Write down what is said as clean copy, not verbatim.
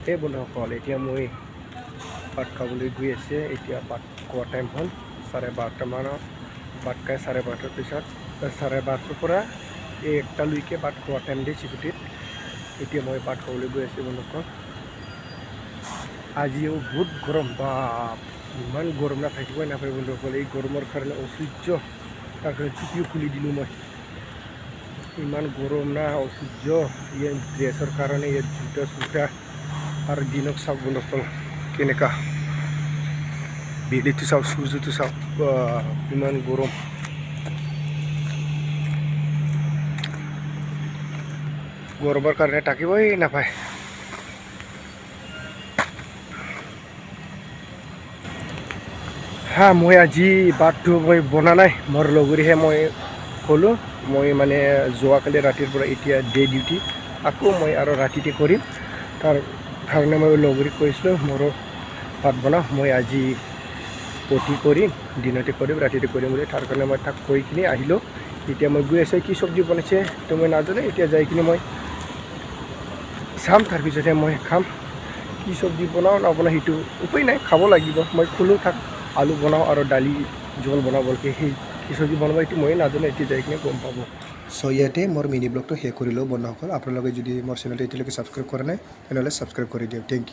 এই বন্ধুসকল এতিয়া মই ভাত খাবলৈ গৈ আছে। এতিয়া ভাত খোৱা টাইম হ'ল 12:30 মানত। ভাত খাই 12:30 পিছত 12:30 পৰা 1টালৈকে ভাত খোৱা টাইম দিয়ে চিকুটিত। এতিয়া মই ভাত খাবলৈ গৈ আছোঁ বন্ধুসকল। আজিও বহুত গৰম, বা ইমান গৰম না থাকিবই নাপায় বন্ধুসকল। এই গৰমৰ কাৰণে অসহ্য, তাৰ কাৰণে টুপিও খুলি দিলোঁ মই। ইমান গৰম না অসহ্য, ইয়াৰ ড্ৰেছৰ কাৰণে ইয়াৰ জোতা চোতা। আৰু দিনক চাওক বন্ধুসকল কেনেকা বেলিটো চাওক, সূৰ্যটো চাওক, ইমান গৰম। গৰমৰ কাৰণে থাকিবই নাপায়। মই আজি ভাতটো মই বনা নাই, মোৰ লগৰীহে মই ক'লোঁ। মই মানে যোৱাকালি ৰাতিৰ পৰা এতিয়া ডে ডিউটি, আকৌ মই আৰু ৰাতিতে কৰিম। তাৰ কাৰণে মই লগৰীক কৈছিলোঁ মোৰো ভাত বনাওঁ, মই আজি অতি কৰিম, দিনতে কৰিম, ৰাতিতে কৰিম বুলি। তাৰ কাৰণে মই তাক কৈ কিনি আহিলোঁ। এতিয়া মই গৈ আছোঁ, কি চব্জি বনাইছে তো মই নাজানো। এতিয়া যাই কিনি মই চাম, তাৰপিছতহে মই খাম। কি চব্জি বনাওঁ নবনাওঁ সেইটো উপায় নাই, খাব লাগিব। মই ক'লোঁ তাক আলু বনাওঁ আৰু দালি জোল বনাওঁ বলকে। সেই কি চব্জি বনাব এইটো মই নাজানো, এতিয়া যাই কিনে গম পাব। চ' ইয়াতে মোৰ মিনি ব্লগটো শেষ কৰিলোঁ বন্ধুসকল। আপোনালোকে যদি মোৰ চেনেলটো এতিয়ালৈকে ছাবস্ক্ৰাইব কৰা নাই তেনেহ'লে ছাবস্ক্ৰাইব কৰি দিয়ক। Thank U.